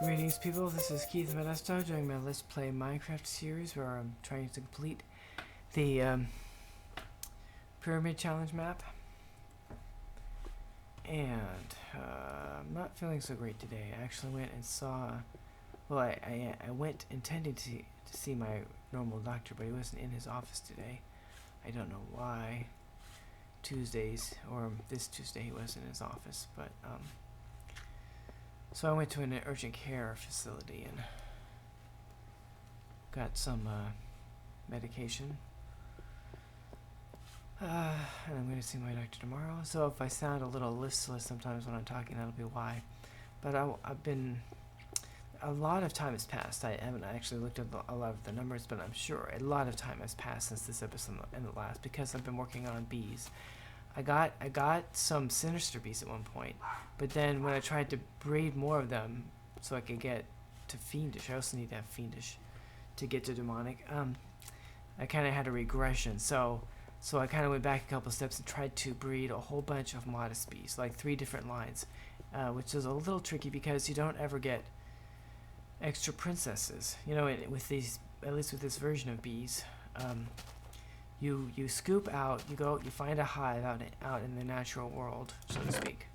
Greetings people, this is Keith Modesto doing my Let's Play Minecraft series where I'm trying to complete the Pyramid Challenge map. And I'm not feeling so great today. I actually went and saw, well I went intending to see my normal doctor, but he wasn't in his office today. I don't know why. Tuesdays, or this Tuesday he was in his office, but so I went to an urgent care facility and got some medication. And I'm going to see my doctor tomorrow. So if I sound a little listless sometimes when I'm talking, that'll be why. But I've been, a lot of time has passed. I haven't actually looked at a lot of the numbers, but I'm sure a lot of time has passed since this episode and the last, because I've been working on bees. I got some sinister bees at one point, but then when I tried to breed more of them so I could get to fiendish, I also need to have fiendish to get to demonic. I kind of had a regression, so I kind of went back a couple steps and tried to breed a whole bunch of modest bees, like 3 different lines, which is a little tricky because you don't ever get extra princesses. You know, with these, at least with this version of bees. You scoop out, you find a hive out in the natural world, so to speak,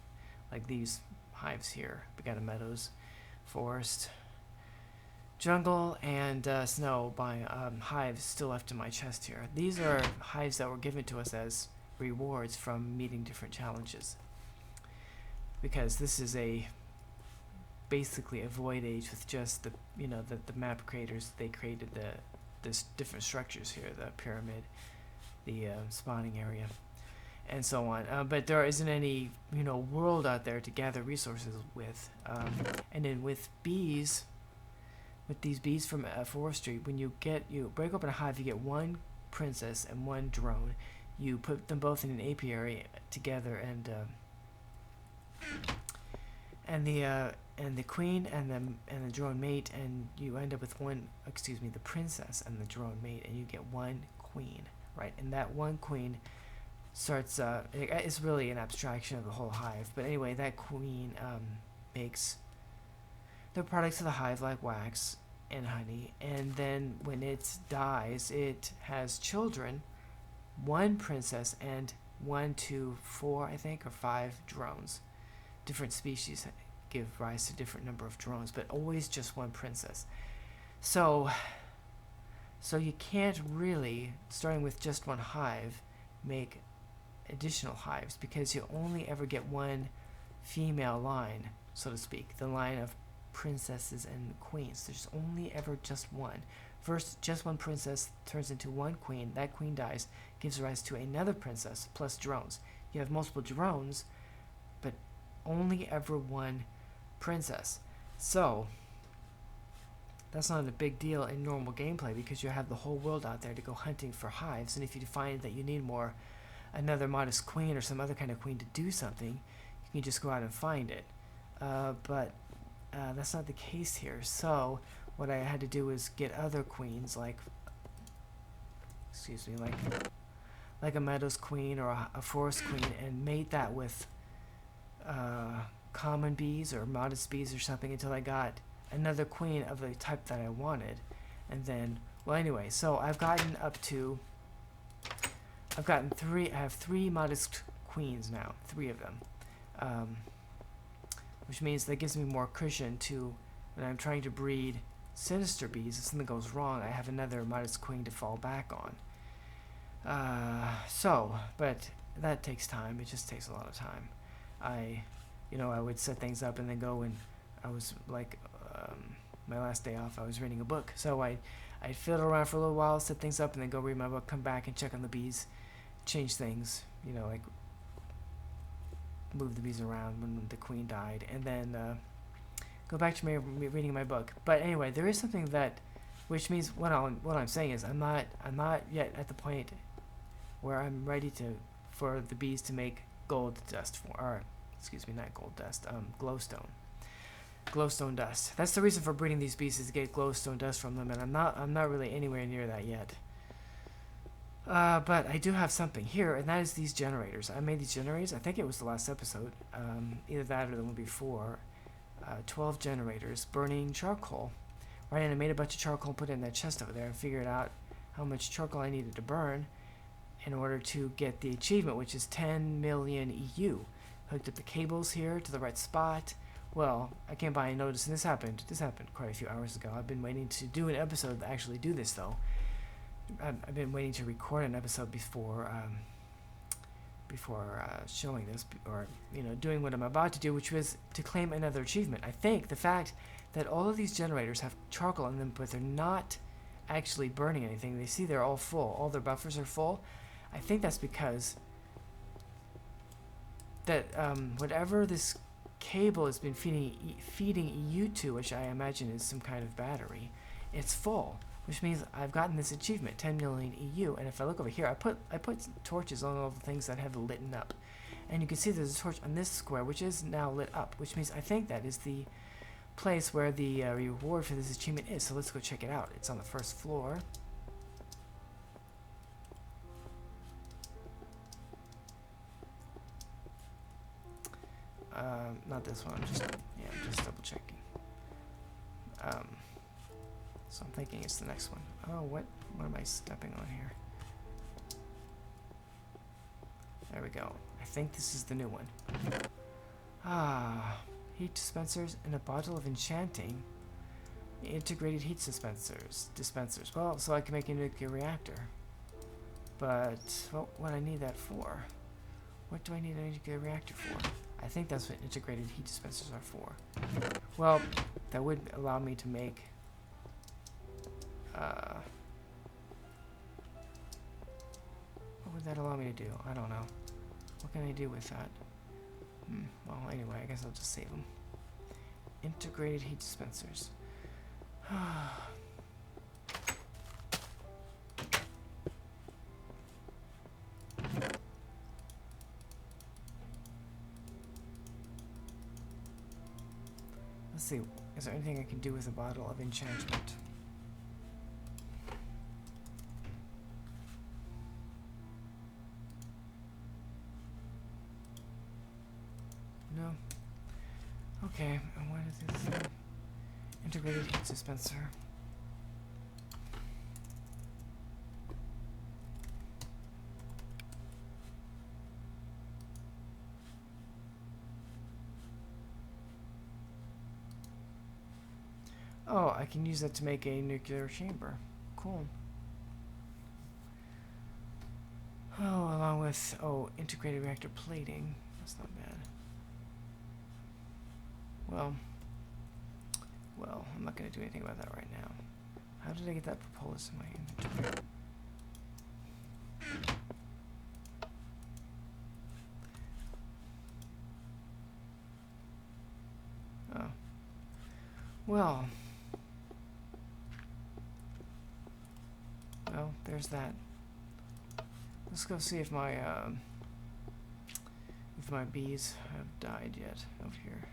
like these hives here. We got a meadows, forest, jungle, and snow by hives still left in my chest here. These are hives that were given to us as rewards from meeting different challenges, because this is basically a void age with just the map creators. They created this different structures here, the pyramid, the spawning area, and so on, but there isn't any world out there to gather resources with. And then with these bees from forestry, when you break open a hive, you get 1 princess and 1 drone. You put them both in an apiary together, and the queen and the drone mate, and you end up with the princess and the drone mate, and you get 1 queen, right? And that 1 queen starts, it's really an abstraction of the whole hive, but anyway, that queen makes the products of the hive, like wax and honey, and then when it dies, it has children, 1 princess and 1 to 4, I think, or 5 drones. Different species give rise to different number of drones, but always just 1 princess. So you can't really, starting with just 1 hive, make additional hives, because you only ever get 1 female line, so to speak, the line of princesses and queens. There's only ever just 1. First, just 1 princess turns into 1 queen. That queen dies, gives rise to another princess plus drones. You have multiple drones, but only ever 1 princess. So that's not a big deal in normal gameplay, because you have the whole world out there to go hunting for hives, and if you find that you need another modest queen or some other kind of queen to do something, you can just go out and find it. But that's not the case here. So what I had to do was get other queens, like a meadows queen or a forest queen, and mate that with common bees or modest bees or something, until I got another queen of the type that I wanted. And then, well, anyway, so I have 3 modest queens now, 3 of them, which means that gives me more cushion to, when I'm trying to breed sinister bees, if something goes wrong, I have another modest queen to fall back on. But that takes time. It just takes a lot of time. I would set things up and then go, and I was like, my last day off, I was reading a book. So I'd fiddle around for a little while, set things up, and then go read my book, come back and check on the bees, change things, like move the bees around when the queen died, and then go back to reading my book. But anyway, there is something which means what I'm saying is I'm not yet at the point where I'm ready for the bees to make gold dust not gold dust, glowstone dust. That's the reason for breeding these bees, is to get glowstone dust from them, and I'm not really anywhere near that yet. But I do have something here, and that is these generators. I made these generators, I think it was the last episode, either that or the one before, 12 generators burning charcoal. Right, and I made a bunch of charcoal, put it in that chest over there, and figured out how much charcoal I needed to burn in order to get the achievement, which is 10 million EU. Hooked up the cables here to the right spot. Well, I came by and noticed, and this happened quite a few hours ago. I've been waiting to do an episode to actually do this, though. I've been waiting to record an episode before showing this, or doing what I'm about to do, which was to claim another achievement. I think the fact that all of these generators have charcoal in them, but they're not actually burning anything. They see they're all full. All their buffers are full. I think that's because that whatever this cable has been feeding EU to, which I imagine is some kind of battery, it's full, which means I've gotten this achievement, 10 million EU. And if I look over here, I put torches on all the things that have lit up, and you can see there's a torch on this square which is now lit up, which means I think that is the place where the reward for this achievement is. So let's go check it out. It's on the first floor. Not this one. I'm just double checking. So I'm thinking it's the next one. Oh, what am I stepping on here? There we go. I think this is the new one. Heat dispensers and a bottle of enchanting. Integrated heat dispensers. Well, so I can make a nuclear reactor. But what I need that for? What do I need a nuclear reactor for? I think that's what integrated heat dispensers are for. Well, that would allow me to make what would that allow me to do? I don't know. What can I do with that? Well, anyway, I guess I'll just save them. Integrated heat dispensers. Let's see. Is there anything I can do with a bottle of enchantment? No. Okay, and what is this? Integrated heat dispenser. Oh, I can use that to make a nuclear chamber. Cool. Oh, along with, integrated reactor plating. That's not bad. Well, I'm not going to do anything about that right now. How did I get that propolis in my inventory? Oh. Well, there's that. Let's go see if my bees have died yet over here.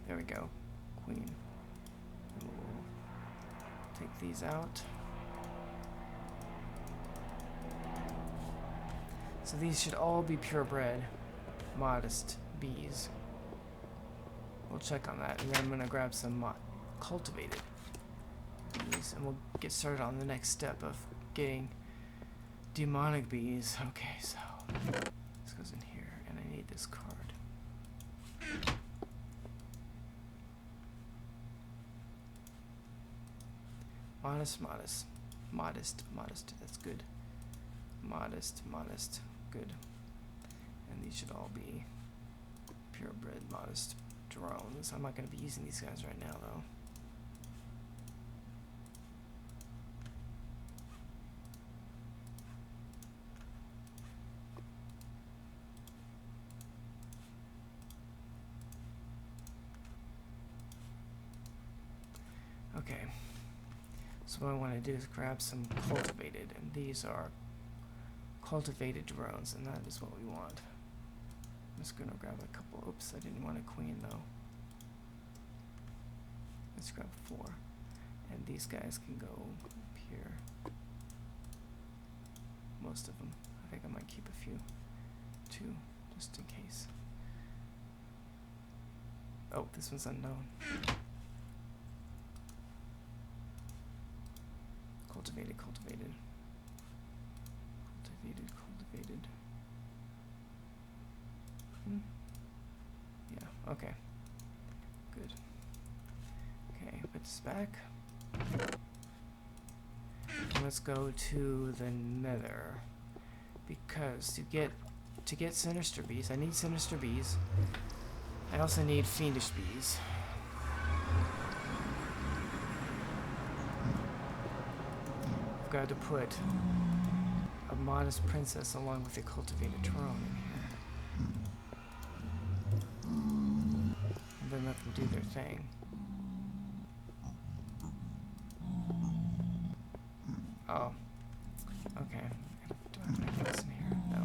There we go, queen. And we'll take these out. So these should all be purebred, modest bees. We'll check on that, and then I'm going to grab some cultivated bees, and we'll get started on the next step of getting demonic bees. Okay, so this goes in here, and I need this card. Modest, that's good. Modest, good. And these should all be purebred, modest drones. I'm not going to be using these guys right now, though. Okay. So what I want to do is grab some cultivated, and these are cultivated drones, and that is what we want. I'm just going to grab a couple. Oops, I didn't want a queen though. Let's grab 4. And these guys can go up here. Most of them. I think I might keep a few, too, just in case. Oh, this one's unknown. Cultivated, cultivated. Cultivated, cultivated. Yeah, okay. Good. Okay, put this back. And let's go to the nether. Because to get sinister bees, I need sinister bees. I also need fiendish bees. I've got to put a modest princess along with a cultivated drone in here. And then let them do their thing. Oh. Okay. Do I have any things in here? No.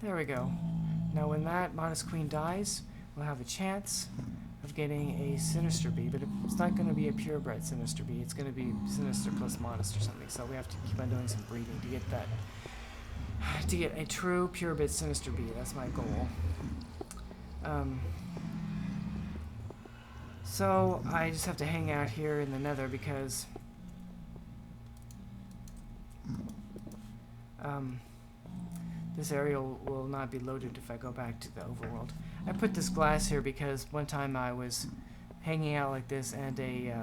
There we go. Now when that modest queen dies, we'll have a chance of getting a sinister bee, but it's not going to be a purebred sinister bee. It's going to be sinister plus modest or something. So we have to keep on doing some breeding to get that, to get a true purebred sinister bee. That's my goal. So I just have to hang out here in the nether because this area will not be loaded if I go back to the overworld. I put this glass here because one time I was hanging out like this and a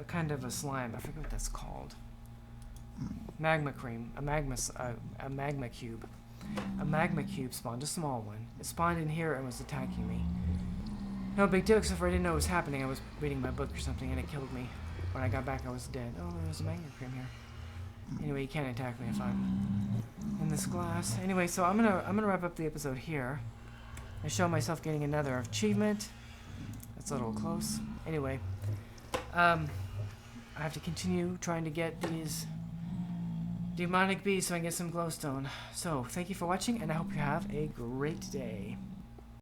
kind of a slime. I forget what that's called. Magma cream. A magma cube. A magma cube spawned. A small one. It spawned in here and was attacking me. No big deal, except for I didn't know what was happening. I was reading my book or something and it killed me. When I got back, I was dead. Oh, there's a magma cream here. Anyway, you can't attack me if I'm in this glass. Anyway, so I'm gonna wrap up the episode here. I show myself getting another achievement. That's a little close. Anyway, I have to continue trying to get these demonic bees so I can get some glowstone. So, thank you for watching, and I hope you have a great day.